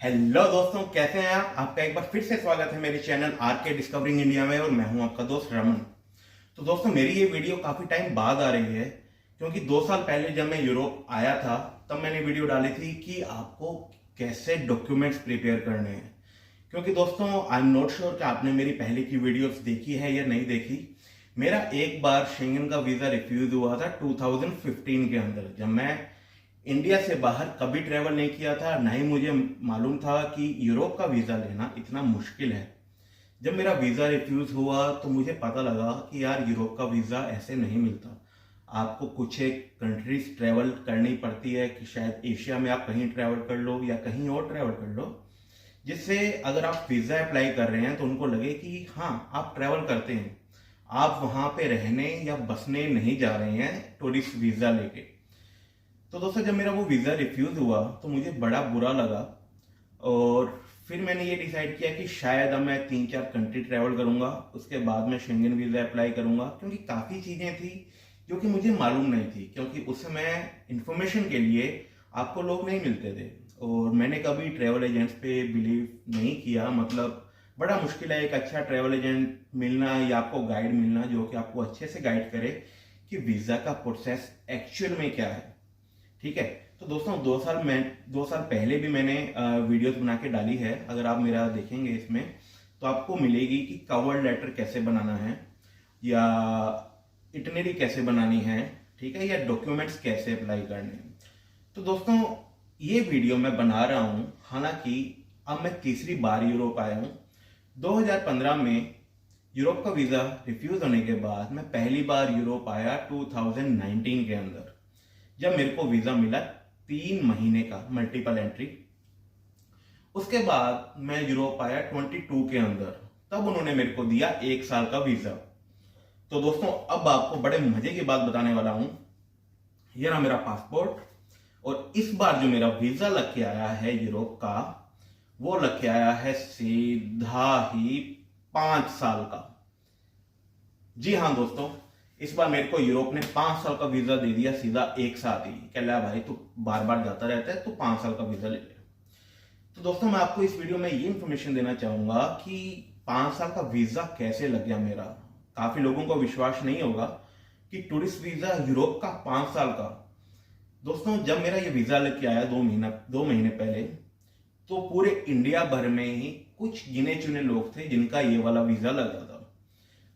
Hello दोस्तों, कैसे हैं आप? आपका एक बार फिर से स्वागत है मेरे चैनल आर के डिस्कवरिंग इंडिया में और मैं हूं आपका दोस्त रमन। तो दोस्तों, मेरी ये वीडियो काफी टाइम बाद आ रही है क्योंकि 2 साल पहले जब मैं यूरोप आया था तब मैंने वीडियो डाली थी कि आपको कैसे डॉक्यूमेंट्स प्रिपेयर करने हैं। क्योंकि दोस्तों, आई एम नॉट श्योर कि आपने मेरी पहले की वीडियोस देखी है या नहीं देखी। मेरा एक बार शेंगन का वीजा रिफ्यूज हुआ था 2015 के अंदर, जब मैं इंडिया से बाहर कभी ट्रेवल नहीं किया था, ना ही मुझे मालूम था कि यूरोप का वीजा लेना इतना मुश्किल है। जब मेरा वीजा रिफ्यूज हुआ तो मुझे पता लगा कि यार यूरोप का वीजा ऐसे नहीं मिलता। आपको कुछ एक कंट्रीज ट्रेवल करनी पड़ती है कि शायद एशिया में आप कहीं ट्रेवल कर लो या कहीं और ट्रेवल कर लो, जिससे अगर आप वीजा अप्लाई कर रहे हैं तो उनको लगे कि हाँ, आप ट्रेवल करते हैं, आप वहां पे रहने या बसने नहीं जा रहे हैं टूरिस्ट वीजा लेके। तो दोस्तों, जब मेरा वो वीज़ा रिफ्यूज़ हुआ तो मुझे बड़ा बुरा लगा और फिर मैंने ये डिसाइड किया कि शायद अब मैं 3-4 कंट्री ट्रैवल करूंगा, उसके बाद मैं शेंगन वीज़ा अप्लाई करूंगा, क्योंकि काफ़ी चीज़ें थी जो कि मुझे मालूम नहीं थी, क्योंकि उस समय इंफॉर्मेशन के लिए आपको लोग नहीं मिलते थे और मैंने कभी ट्रैवल एजेंट्स पे बिलीव नहीं किया। मतलब बड़ा मुश्किल है एक अच्छा ट्रैवल एजेंट मिलना या आपको गाइड मिलना जो कि आपको अच्छे से गाइड करे कि वीज़ा का प्रोसेस एक्चुअल में क्या है। ठीक है। तो दोस्तों, 2 साल पहले भी मैंने वीडियोस बना के डाली है। अगर आप मेरा देखेंगे इसमें तो आपको मिलेगी कि कवर लेटर कैसे बनाना है या इटनरी कैसे बनानी है, ठीक है, या डॉक्यूमेंट्स कैसे अप्लाई करने हैं। तो दोस्तों, ये वीडियो मैं बना रहा हूं, हालांकि अब मैं तीसरी बार यूरोप आया हूं। 2015 में यूरोप का वीजा रिफ्यूज होने के बाद मैं पहली बार यूरोप आया 2019 के अंदर, जब मेरे को वीजा मिला 3 महीने का मल्टीपल एंट्री। उसके बाद मैं यूरोप आया 22 के अंदर, तब उन्होंने मेरे को दिया 1 साल का वीजा। तो दोस्तों, अब आपको बड़े मजे की बात बताने वाला हूं। ये रहा मेरा पासपोर्ट और इस बार जो मेरा वीजा लग के आया है यूरोप का, वो लग के आया है सीधा ही 5 साल का। जी हाँ दोस्तों, इस बार मेरे को यूरोप ने 5 साल का वीजा दे दिया सीधा एक साथ ही। कह रहा भाई तू बार बार जाता रहता है, तो 5 साल का वीजा ले ले। तो दोस्तों, मैं आपको इस वीडियो में ये इंफॉर्मेशन देना चाहूंगा कि 5 साल का वीजा कैसे लग गया मेरा। काफी लोगों को विश्वास नहीं होगा कि टूरिस्ट वीजा यूरोप का 5 साल का। दोस्तों, जब मेरा ये वीजा लग के आया 2 महीने पहले, तो पूरे इंडिया भर में ही कुछ गिने चुने लोग थे जिनका ये वाला वीजा लगा था।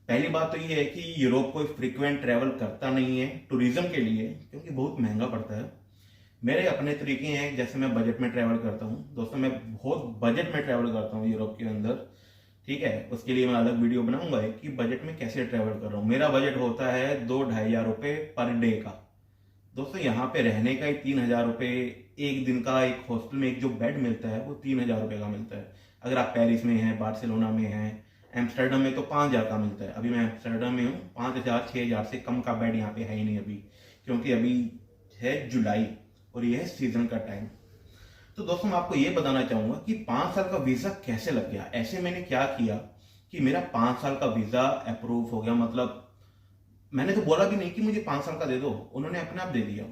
पहली बात तो ये है कि यूरोप कोई फ्रीक्वेंट ट्रैवल करता नहीं है टूरिज्म के लिए, क्योंकि बहुत महंगा पड़ता है। मेरे अपने तरीके हैं, जैसे मैं बजट में ट्रैवल करता हूँ। दोस्तों, मैं बहुत बजट में ट्रैवल करता हूँ यूरोप के अंदर, ठीक है। उसके लिए मैं अलग वीडियो बनाऊंगा कि बजट में कैसे ट्रैवल कर रहा हूँ। मेरा बजट होता है 2-2,500 रुपये पर डे का। दोस्तों, यहाँ पे रहने का ही 3,000 रुपये, एक दिन का एक हॉस्टल में एक जो बेड मिलता है वो 3,000 रुपये का मिलता है। अगर आप पेरिस में हैं, बार्सिलोना में हैं, एम्स्टर्डम में तो 5,000 का मिलता है। अभी मैं एम्स्टर्डम में हूँ, 5,000-6,000 से कम का बेड यहाँ पे है ही नहीं अभी, क्योंकि अभी है जुलाई और ये है सीजन का टाइम। तो दोस्तों, मैं आपको ये बताना चाहूंगा कि 5 साल का वीजा कैसे लग गया। ऐसे मैंने क्या किया कि मेरा 5 साल का वीजा अप्रूव हो गया। मतलब मैंने तो बोला भी नहीं कि मुझे 5 साल का दे दो, उन्होंने अपने आप दे दिया।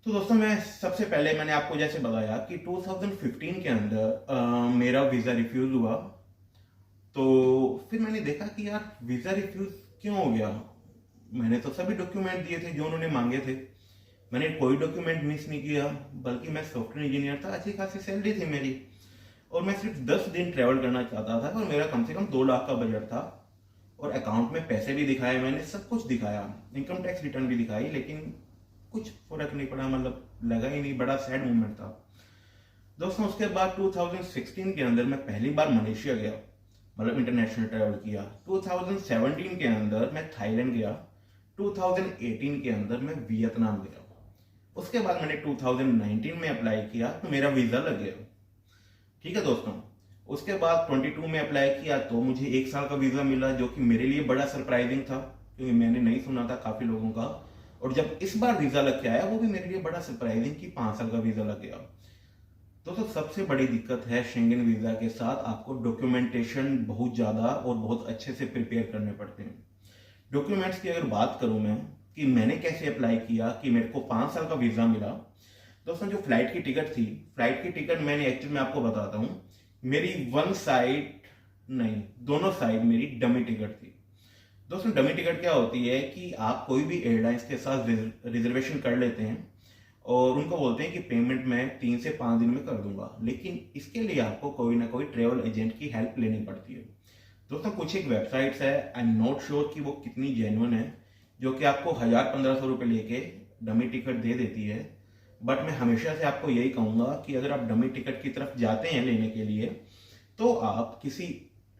तो दोस्तों, मैं सबसे पहले मैंने आपको जैसे बताया कि 2015 के अंदर मेरा वीजा रिफ्यूज हुआ। तो फिर मैंने देखा कि यार वीजा रिफ्यूज क्यों हो गया। मैंने तो सभी डॉक्यूमेंट दिए थे जो उन्होंने मांगे थे, मैंने कोई डॉक्यूमेंट मिस नहीं किया। बल्कि मैं सॉफ्टवेयर इंजीनियर था, अच्छी खासी सैलरी थी मेरी, और मैं सिर्फ 10 दिन ट्रैवल करना चाहता था और मेरा कम से कम 2 लाख का बजट था। और अकाउंट में पैसे भी दिखाए, मैंने सब कुछ दिखाया, इनकम टैक्स रिटर्न भी दिखाई, लेकिन कुछ फर्क नहीं पड़ा। मतलब लगा ही नहीं, बड़ा सैड मोमेंट था दोस्तों। उसके बाद 2016 के अंदर मैं पहली बार मलेशिया गया, मतलब इंटरनेशनल ट्रैवल किया। 2017 के अंदर मैं थाईलैंड गया। 2018 के अंदर मैं वियतनाम गया। उसके बाद मैंने 2019 में अप्लाई किया तो मेरा वीजा लग गया, ठीक है दोस्तों। उसके बाद 22 में अप्लाई किया तो मुझे 1 साल का वीजा मिला, जो कि मेरे लिए बड़ा सरप्राइजिंग था, क्योंकि मैंने नहीं सुना था काफी लोगों का। और जब इस बार वीजा लग के आया, वो भी मेरे लिए बड़ा सरप्राइजिंग कि 5 साल का वीजा लग गया। दोस्तों, सबसे बड़ी दिक्कत है शेंगन वीजा के साथ, आपको डॉक्यूमेंटेशन बहुत ज्यादा और बहुत अच्छे से प्रिपेयर करने पड़ते हैं। डॉक्यूमेंट्स की अगर बात करूं मैं कि मैंने कैसे अप्लाई किया कि मेरे को 5 साल का वीजा मिला, दोस्तों जो फ्लाइट की टिकट थी, फ्लाइट की टिकट मैंने एक्चुअली मैं आपको बताता हूँ, मेरी वन साइड नहीं, दोनों साइड मेरी डमी टिकट थी। दोस्तों डमी टिकट क्या होती है कि आप कोई भी एयरलाइंस के साथ रिजर्वेशन कर लेते हैं और उनको बोलते हैं कि पेमेंट मैं 3 से 5 दिन में कर दूंगा, लेकिन इसके लिए आपको कोई ना कोई ट्रेवल एजेंट की हेल्प लेनी पड़ती है। दोस्तों कुछ एक वेबसाइट्स है, आई एम नॉट श्योर कि वो कितनी जेन्युइन है, जो कि आपको 1000-1500 रुपये लेके डमी टिकट दे देती है। बट मैं हमेशा से आपको यही कहूंगा कि अगर आप डमी टिकट की तरफ जाते हैं लेने के लिए, तो आप किसी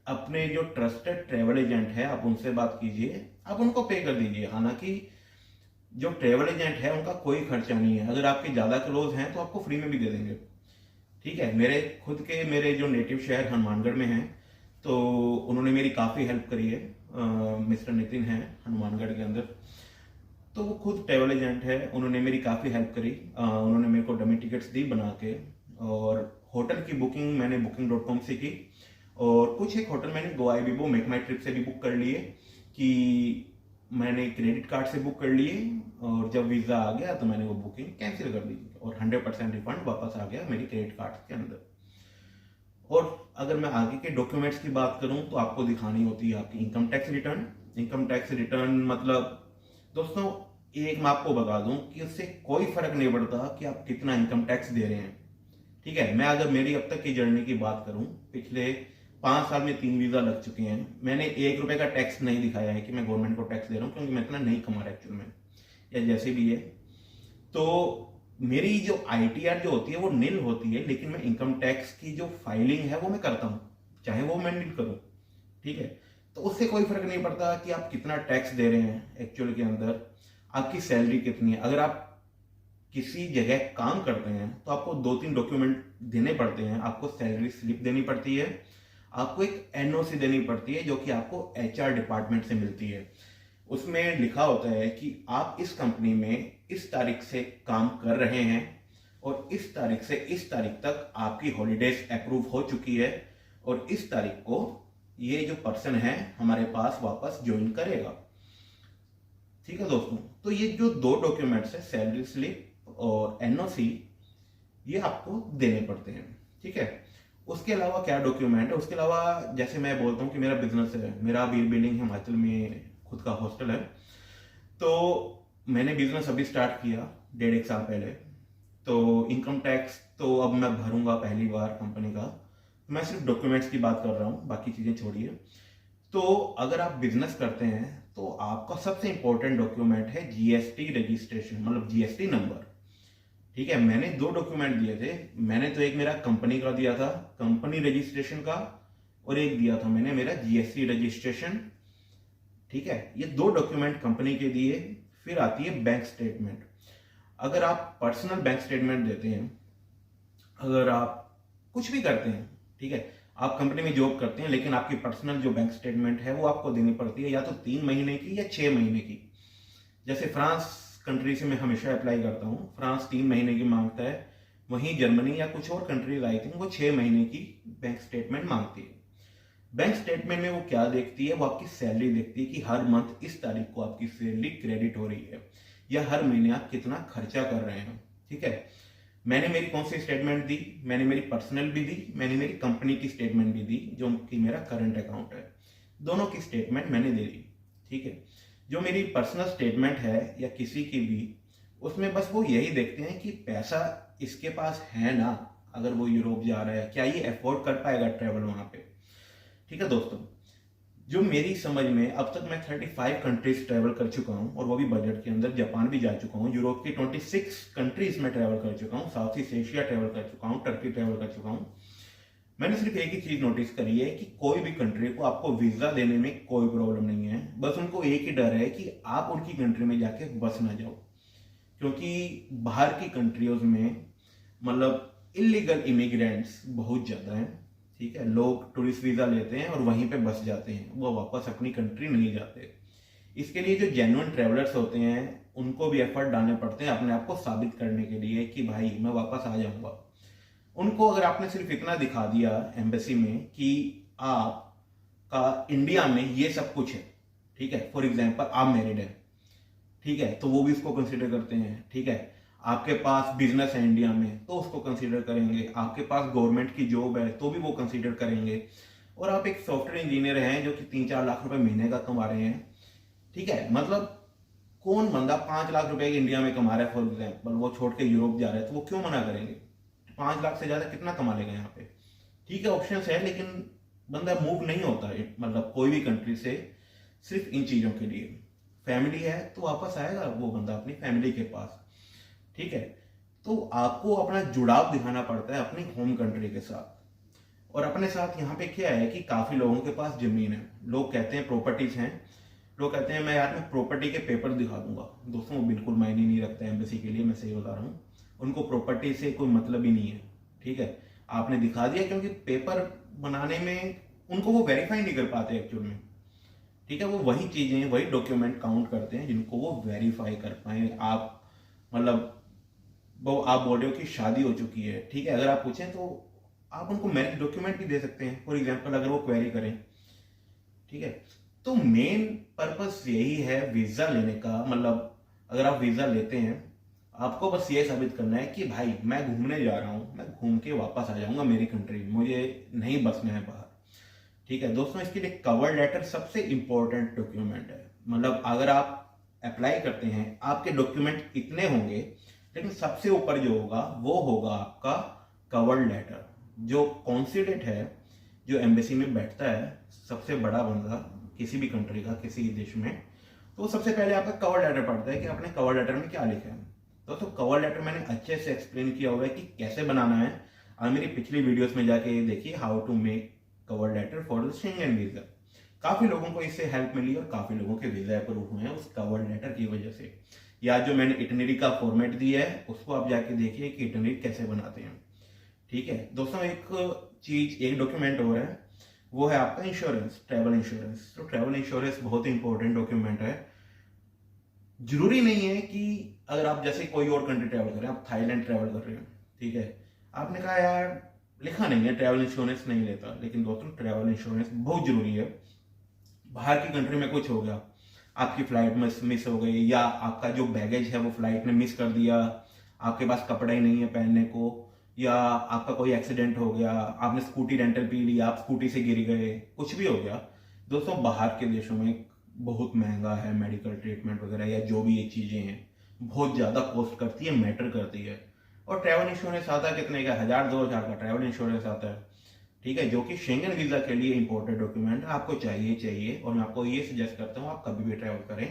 अपने जो ट्रस्टेड ट्रेवल एजेंट है आप उनसे बात कीजिए, आप उनको पे कर दीजिए। हालांकि जो ट्रेवल एजेंट है उनका कोई खर्चा नहीं है, अगर आपके ज़्यादा क्लोज हैं तो आपको फ्री में भी दे देंगे। ठीक है, मेरे जो नेटिव शहर हनुमानगढ़ में हैं, तो उन्होंने मेरी काफ़ी हेल्प करी है। मिस्टर नितिन हैं हनुमानगढ़ के अंदर, तो वो खुद ट्रेवल एजेंट है, उन्होंने मेरी काफ़ी हेल्प करी। उन्होंने मेरे को डमी टिकट्स दी बना के, और होटल की बुकिंग मैंने booking.com से की, और कुछ एक होटल मैंने गोआईबीबो मेक माई ट्रिप से भी बुक कर लिए, कि मैंने क्रेडिट कार्ड से बुक कर लिए, और जब वीज़ा आ गया तो मैंने वो बुकिंग कैंसिल कर दी और 100% रिफंड वापस आ गया मेरी क्रेडिट कार्ड के अंदर। और अगर मैं आगे के डॉक्यूमेंट्स की बात करूं तो आपको दिखानी होती है आपकी income tax return. Income tax return मतलब दोस्तों एक मैं आपको बता दूं कि उससे कोई फर्क नहीं पड़ता कि आप कितना इनकम टैक्स दे रहे हैं। ठीक है, मैं अगर मेरी अब तक की जर्नी की बात करूं, पिछले 5 साल में 3 वीजा लग चुके हैं, मैंने 1 रुपए का टैक्स नहीं दिखाया है कि मैं गवर्नमेंट को टैक्स दे रहा हूं, क्योंकि मैं इतना नहीं कमा रहा एक्चुअल में, या जैसे भी है। तो मेरी जो आईटीआर जो होती है वो नील होती है, लेकिन मैं इनकम टैक्स की जो फाइलिंग है वो मैं करता हूँ, चाहे वो मैं नील करूँ। ठीक है, तो उससे कोई फर्क नहीं पड़ता कि आप कितना टैक्स दे रहे हैं एक्चुअल के अंदर, आपकी सैलरी कितनी है। अगर आप किसी जगह काम करते हैं तो आपको 2-3 डॉक्यूमेंट देने पड़ते हैं। आपको सैलरी स्लिप देनी पड़ती है, आपको एक एनओसी देनी पड़ती है जो कि आपको एचआर डिपार्टमेंट से मिलती है। उसमें लिखा होता है कि आप इस कंपनी में इस तारीख से काम कर रहे हैं और इस तारीख से इस तारीख तक आपकी हॉलीडेज अप्रूव हो चुकी है, और इस तारीख को ये जो पर्सन है हमारे पास वापस ज्वाइन करेगा। ठीक है दोस्तों, तो ये जो 2 डॉक्यूमेंट्स है, सैलरी स्लिप और एनओसी, ये आपको देने पड़ते हैं। ठीक है, उसके अलावा क्या डॉक्यूमेंट है, उसके अलावा जैसे मैं बोलता हूँ कि मेरा बिजनेस है, मेरा बीर बिल्डिंग हिमाचल में खुद का हॉस्टल है, तो मैंने बिजनेस अभी स्टार्ट किया 1.5-1 साल पहले। तो इनकम टैक्स तो अब मैं भरूंगा पहली बार कंपनी का, मैं सिर्फ डॉक्यूमेंट्स की बात कर रहा हूँ, बाकी चीजें छोड़िए। तो अगर आप बिजनेस करते हैं तो आपका सबसे इंपॉर्टेंट डॉक्यूमेंट है जीएसटी रजिस्ट्रेशन, मतलब जीएसटी नंबर। ठीक है, मैंने 2 डॉक्यूमेंट दिए थे। मैंने तो एक मेरा कंपनी का दिया था, कंपनी रजिस्ट्रेशन का, और एक दिया था मैंने मेरा जीएसटी रजिस्ट्रेशन। ठीक है, ये 2 डॉक्यूमेंट कंपनी के दिए। फिर आती है बैंक स्टेटमेंट। अगर आप पर्सनल बैंक स्टेटमेंट देते हैं, अगर आप कुछ भी करते हैं, ठीक है, आप कंपनी में जॉब करते हैं लेकिन आपकी पर्सनल जो बैंक स्टेटमेंट है वो आपको देनी पड़ती है, या तो 3 महीने की या 6 महीने की। जैसे फ्रांस कंट्री से मैं हमेशा अप्लाई करता हूँ, फ्रांस 3 महीने की मांगता है, वहीं जर्मनी या कुछ और कंट्रीज आई थिंक वो 6 महीने की बैंक स्टेटमेंट मांगती है। बैंक स्टेटमेंट में वो क्या देखती है, वो आपकी सैलरी देखती है कि हर मंथ इस तारीख को आपकी सैलरी क्रेडिट हो रही है, या हर महीने आप कितना खर्चा कर रहे हैं। ठीक है, मैंने मेरी कौन सी स्टेटमेंट दी, मैंने मेरी पर्सनल भी दी, मैंने मेरी कंपनी की स्टेटमेंट भी दी जो कि मेरा करंट अकाउंट है, दोनों की स्टेटमेंट मैंने दे दी। ठीक है, जो मेरी पर्सनल स्टेटमेंट है या किसी की भी, उसमें बस वो यही देखते हैं कि पैसा इसके पास है ना, अगर वो यूरोप जा रहा है क्या ये अफोर्ड कर पाएगा ट्रेवल वहां पे। ठीक है दोस्तों, जो मेरी समझ में अब तक मैं 35 कंट्रीज ट्रैवल कर चुका हूं, और वो भी बजट के अंदर। जापान भी जा चुका हूं, यूरोप की 26 कंट्रीज में ट्रैवल कर चुका हूं, साउथ ईस्ट एशिया ट्रैवल कर चुका हूं, टर्की ट्रैवल कर चुका हूं। मैंने सिर्फ एक ही चीज नोटिस करी है कि कोई भी कंट्री को आपको वीजा देने में कोई प्रॉब्लम नहीं है, बस उनको एक ही डर है कि आप उनकी कंट्री में जाके बस ना जाओ, क्योंकि बाहर की कंट्रियों में मतलब इलीगल इमिग्रेंट्स बहुत ज्यादा हैं। ठीक है, लोग टूरिस्ट वीजा लेते हैं और वहीं पे बस जाते हैं, वो वापस अपनी कंट्री नहीं जाते। इसके लिए जो जेन्युइन ट्रेवलर्स होते हैं उनको भी एफर्ट डालने पड़ते हैं अपने आप को साबित करने के लिए कि भाई मैं वापस आ जाऊंगा। उनको अगर आपने सिर्फ इतना दिखा दिया एम्बेसी में कि आपका इंडिया में ये सब कुछ है, ठीक है, फॉर एग्जाम्पल आप मैरिड है, ठीक है, तो वो भी इसको कंसिडर करते हैं। ठीक है, आपके पास बिजनेस है इंडिया में तो उसको कंसीडर करेंगे, आपके पास गवर्नमेंट की जॉब है तो भी वो कंसीडर करेंगे, और आप एक सॉफ्टवेयर इंजीनियर हैं जो कि 3-4 लाख रुपए महीने का कमा रहे हैं, ठीक है, मतलब कौन बंदा 5 लाख रुपए इंडिया में कमा रहा है फॉर एग्जाम्पल, वो छोड़ के यूरोप जा रहा है, तो वो क्यों मना करेंगे? 5 लाख से ज्यादा कितना कमा लेगा यहाँ पे? ठीक है, ऑप्शन है, लेकिन बंदा मूव नहीं होता है मतलब कोई भी कंट्री से सिर्फ इन चीजों के लिए। फैमिली है तो वापस आएगा वो बंदा अपनी फैमिली के पास, ठीक है। तो आपको अपना जुड़ाव दिखाना पड़ता है अपनी होम कंट्री के साथ। और अपने साथ यहाँ पे क्या है कि काफी लोगों के पास जमीन है, लोग कहते हैं प्रॉपर्टीज हैं, लोग कहते हैं मैं यार मैं प्रॉपर्टी के पेपर दिखा दूंगा। दोस्तों वो बिल्कुल मायने नहीं रखता है एम्बेसी के लिए, मैं सही बता रहा हूँ, उनको प्रॉपर्टी से कोई मतलब ही नहीं है, ठीक है। आपने दिखा दिया, क्योंकि पेपर बनाने में उनको वो वेरीफाई नहीं कर पाते एक्चुअल में, ठीक है। वो वही चीजें वही डॉक्यूमेंट काउंट करते हैं जिनको वो वेरीफाई कर पाए। आप मतलब वो आप बोल रहे हो कि शादी हो चुकी है, ठीक है, अगर आप पूछें तो आप उनको मैरिज डॉक्यूमेंट भी दे सकते हैं फॉर एग्जाम्पल, अगर वो क्वेरी करें, ठीक है। तो मेन पर्पस यही है वीजा लेने का, मतलब अगर आप वीजा लेते हैं आपको बस ये साबित करना है कि भाई मैं घूमने जा रहा हूं, मैं घूम के वापस आ जाऊंगा मेरी कंट्री में, मुझे नहीं बसना है बाहर, ठीक है। दोस्तों इसके लिए कवर लेटर सबसे इंपॉर्टेंट डॉक्यूमेंट है। मतलब अगर आप अप्लाई करते हैं आपके डॉक्यूमेंट इतने होंगे, लेकिन सबसे ऊपर जो होगा वो होगा आपका कवर लेटर। जो कॉन्सुलेट है, जो एम्बेसी में बैठता है सबसे बड़ा बंदा किसी भी कंट्री का किसी देश में, तो सबसे पहले आपका कवर लेटर पढ़ता है कि आपने कवर लेटर में क्या लिखा है। दोस्तों कवर लेटर मैंने अच्छे से एक्सप्लेन किया हुआ है कि कैसे बनाना है, और मेरी पिछली वीडियोस में जाके देखिए how to make cover letter for the Schengen visa. काफी लोगों को इससे हेल्प मिली और काफी लोगों के वीजा अप्रूव हुए हैं उस कवर लेटर की वजह से। या जो मैंने इटनरी का फॉर्मेट दिया है उसको आप जाके देखिए कि इटनरी कैसे बनाते हैं, ठीक है। दोस्तों एक चीज एक डॉक्यूमेंट और है, वो है आपका इंश्योरेंस, ट्रैवल इंश्योरेंस। तो ट्रैवल इंश्योरेंस बहुत ही इंपॉर्टेंट डॉक्यूमेंट है। जरूरी नहीं है कि अगर आप जैसे कोई और कंट्री ट्रैवल कर रहे हैं, आप थाईलैंड ट्रैवल कर रहे हो, ठीक है, आपने कहा यार लिखा नहीं है ट्रैवल इंश्योरेंस नहीं लेता, लेकिन दोस्तों ट्रैवल इंश्योरेंस बहुत जरूरी है। बाहर की कंट्री में कुछ हो गया, आपकी फ्लाइट मिस हो गई, या आपका जो बैगेज है वो फ्लाइट ने मिस कर दिया, आपके पास कपड़ा ही नहीं है पहनने को, या आपका कोई एक्सीडेंट हो गया, आपने स्कूटी रेंटल पी ली, आप स्कूटी से गिर गए, कुछ भी हो गया, दोस्तों बाहर के देशों में बहुत महंगा है मेडिकल ट्रीटमेंट वगैरह, या जो भी ये चीजें हैं बहुत ज्यादा कॉस्ट करती है, मैटर करती है। और ट्रैवल इंश्योरेंस आता है कितने का, 1000-2000 का ट्रैवल इंश्योरेंस आता है, ठीक है, जो कि शेंगन वीजा के लिए इंपॉर्टेंट डॉक्यूमेंट आपको चाहिए। और मैं आपको ये सजेस्ट करता हूँ आप कभी भी ट्रैवल करें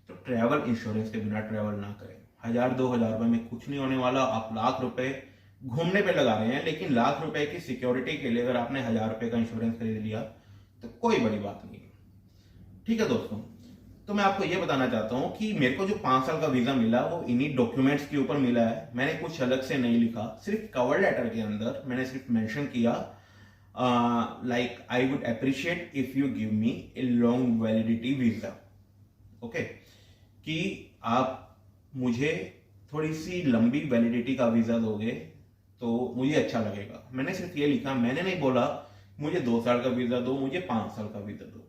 तो ट्रैवल इंश्योरेंस के बिना ट्रैवल ना करें। 1000-2000 रुपए में कुछ नहीं होने वाला। आप लाख रुपए घूमने पे लगा रहे हैं, लेकिन लाख रुपए की सिक्योरिटी के लिए अगर आपने 1000 रुपए का इंश्योरेंस खरीद लिया तो कोई बड़ी बात नहीं है, ठीक है दोस्तों। तो मैं आपको ये बताना चाहता हूं कि मेरे को जो 5 साल का वीजा मिला वो इन्हीं डॉक्यूमेंट्स के ऊपर मिला है। मैंने कुछ अलग से नहीं लिखा, सिर्फ कवर लेटर के अंदर मैंने सिर्फ मेंशन किया like I would appreciate if you give me a long validity visa, okay, कि आप मुझे थोड़ी सी लंबी वैलिडिटी का वीजा दोगे तो मुझे अच्छा लगेगा। मैंने सिर्फ ये लिखा, मैंने नहीं बोला मुझे 2 साल का वीजा दो, मुझे 5 साल का वीजा दो,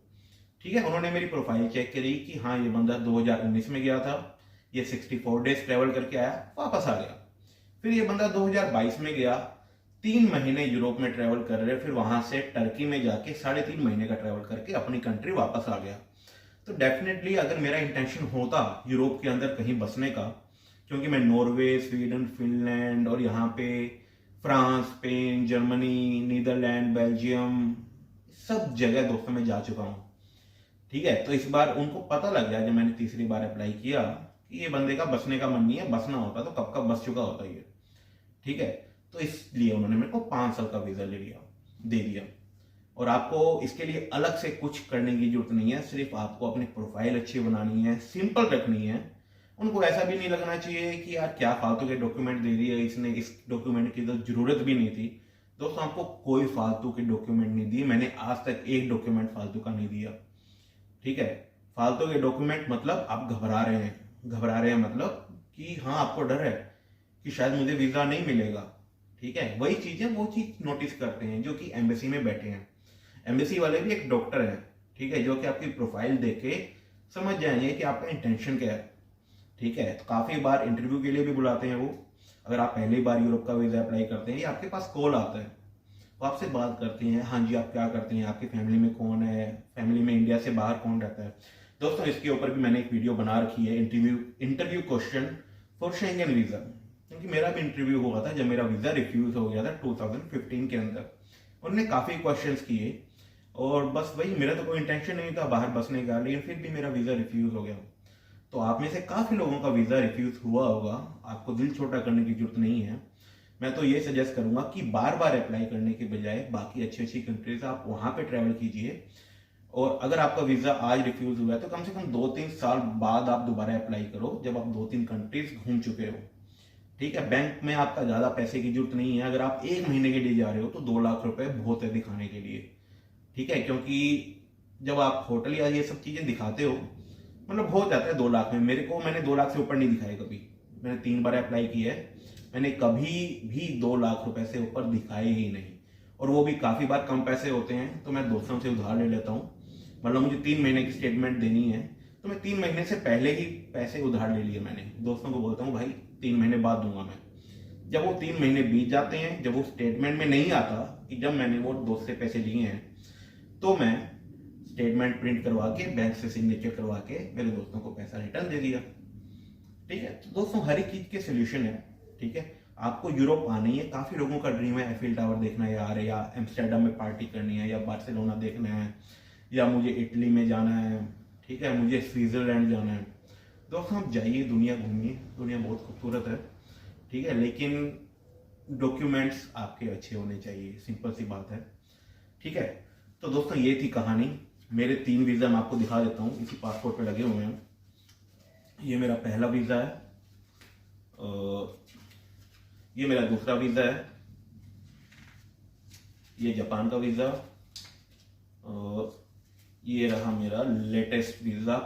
ठीक है। उन्होंने मेरी प्रोफाइल चेक करी कि हाँ ये बंदा 2019 में गया था, ये 64 डेज ट्रेवल करके आया, वापस आ गया। फिर ये बंदा 2022 में गया, 3 महीने यूरोप में ट्रेवल कर रहे, फिर वहां से टर्की में जाके 3.5 महीने का ट्रेवल करके अपनी कंट्री वापस आ गया। तो डेफिनेटली अगर मेरा इंटेंशन होता यूरोप के अंदर कहीं बसने का, क्योंकि मैं नॉर्वे, स्वीडन, फिनलैंड और यहाँ पे France, Spain, Germany, Netherlands, Belgium, सब जगह दोस्तों मैं जा चुका हूँ, ठीक है। तो इस बार उनको पता लग गया जब मैंने तीसरी बार अप्लाई किया कि ये बंदे का बसने का मन नहीं है, बसना होता तो कब का बस चुका होता ये, ठीक है। तो इसलिए उन्होंने मेरे को 5 साल का वीजा दे दिया। और आपको इसके लिए अलग से कुछ करने की जरूरत नहीं है, सिर्फ आपको अपनी प्रोफाइल अच्छी बनानी है, सिंपल रखनी है। उनको ऐसा भी नहीं लगना चाहिए कि यार क्या फालतू के डॉक्यूमेंट दे दिए इसने, इस डॉक्यूमेंट की तो जरूरत भी नहीं थी। दोस्तों आपको कोई फालतू के डॉक्यूमेंट नहीं दिए, मैंने आज तक एक डॉक्यूमेंट फालतू का नहीं दिया, ठीक है। फालतू के डॉक्यूमेंट मतलब आप घबरा रहे हैं मतलब कि हाँ आपको डर है कि शायद मुझे वीजा नहीं मिलेगा, ठीक है। वही चीजें वो चीज नोटिस करते हैं जो कि एम्बेसी में बैठे हैं। एम्बेसी वाले भी एक डॉक्टर है, ठीक है, जो कि आपकी प्रोफाइल देख के समझ जाएंगे कि आपका इंटेंशन क्या है, ठीक है, तो काफ़ी बार इंटरव्यू के लिए भी बुलाते हैं वो। अगर आप पहली बार यूरोप का वीज़ा अप्लाई करते हैं या आपके पास कॉल आता है, वो आपसे बात करते हैं, हाँ जी आप क्या करते हैं, आपकी फैमिली में कौन है, फैमिली में इंडिया से बाहर कौन रहता है। दोस्तों इसके ऊपर भी मैंने एक वीडियो बना रखी है, interview question for Schengen visa, क्योंकि मेरा भी इंटरव्यू हुआ था जब मेरा वीज़ा रिफ्यूज़ हो गया था 2015 के अंदर। उन्होंने काफ़ी क्वेश्चंस किए और बस वही, मेरा तो कोई इंटेंशन नहीं था बाहर बसने का, लेकिन फिर भी मेरा वीज़ा रिफ्यूज़ हो गया। तो आप में से काफ़ी लोगों का वीज़ा रिफ्यूज़ हुआ होगा, आपको दिल छोटा करने की जरूरत नहीं है। मैं तो ये सजेस्ट करूंगा कि बार बार अप्लाई करने के बजाय बाकी अच्छी अच्छी कंट्रीज आप वहां पे ट्रैवल कीजिए, और अगर आपका वीज़ा आज रिफ्यूज़ हुआ है तो कम से कम 2-3 साल बाद आप दोबारा अप्लाई करो, जब आप 2-3 कंट्रीज घूम चुके हो। ठीक है, बैंक में आपका ज़्यादा पैसे की जरूरत नहीं है। अगर आप 1 महीने के लिए जा रहे हो तो 2 लाख रुपए बहुत है दिखाने के लिए। ठीक है, क्योंकि जब आप होटल या ये सब चीज़ें दिखाते हो, मतलब हो जाता है 2 लाख में। मैंने 2 लाख से ऊपर नहीं दिखाए कभी। मैंने 3 बार अप्लाई किया है, मैंने कभी भी 2 लाख रुपए से ऊपर दिखाए ही नहीं। और वो भी काफ़ी बार कम पैसे होते हैं तो मैं दोस्तों से उधार ले लेता हूँ। मतलब मुझे 3 महीने की स्टेटमेंट देनी है तो मैं 3 महीने से पहले ही पैसे उधार ले लिए। मैंने दोस्तों को बोलता हूँ भाई 3 महीने बाद दूंगा मैं। जब वो 3 महीने बीत जाते हैं, जब वो स्टेटमेंट में नहीं आता कि जब मैंने वो दोस्त से पैसे लिए हैं, तो मैं स्टेटमेंट प्रिंट करवा के बैंक से सिग्नेचर करवा के मेरे दोस्तों को पैसा रिटर्न दे दिया। ठीक है, तो दोस्तों हर एक चीज के सोल्यूशन है। ठीक है, आपको यूरोप आना ही है, काफी लोगों का ड्रीम है एफिल टावर देखना है यार, या एम्स्टर्डम में पार्टी करनी है, या बार्सिलोना देखना है, या मुझे इटली में जाना है, ठीक है, मुझे स्विट्जरलैंड जाना है। दोस्तों आप जाइए, दुनिया घूमिए, दुनिया बहुत खूबसूरत है। ठीक है, लेकिन डॉक्यूमेंट्स आपके अच्छे होने चाहिए, सिंपल सी बात है। ठीक है, तो दोस्तों ये थी कहानी। मेरे 3 वीज़ा मैं आपको दिखा देता हूँ, इसी पासपोर्ट पे लगे हुए हैं। ये मेरा पहला वीज़ा है, ये मेरा दूसरा वीज़ा है, ये जापान का वीज़ा, और ये रहा मेरा लेटेस्ट वीज़ा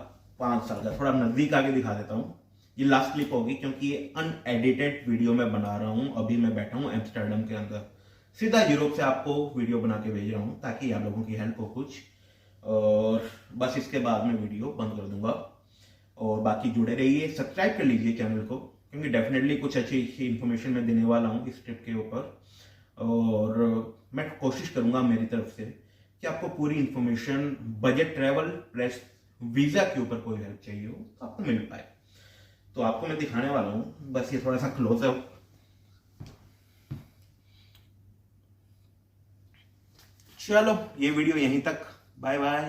5 साल का। थोड़ा नज़दीक आगे दिखा देता हूँ, ये लास्ट क्लिप होगी क्योंकि ये अनएडिटेड वीडियो मैं बना रहा हूँ। अभी मैं बैठा हूँ एम्स्टर्डम के अंदर, सीधा यूरोप से आपको वीडियो बना के भेज रहा हूँ ताकि आप लोगों की हेल्प हो कुछ, और बस इसके बाद मैं वीडियो बंद कर दूंगा। और बाकी जुड़े रहिए, सब्सक्राइब कर लीजिए चैनल को, क्योंकि डेफिनेटली कुछ अच्छी इन्फॉर्मेशन मैं देने वाला हूँ इस ट्रिप के ऊपर। और मैं कोशिश करूंगा मेरी तरफ से कि आपको पूरी information budget travel plus visa के ऊपर कोई हेल्प चाहिए हो तो आपको मिल पाए। तो आपको मैं दिखाने वाला हूँ, बस ये थोड़ा सा क्लोजअप। चलो ये वीडियो यहीं तक, बाय बाय।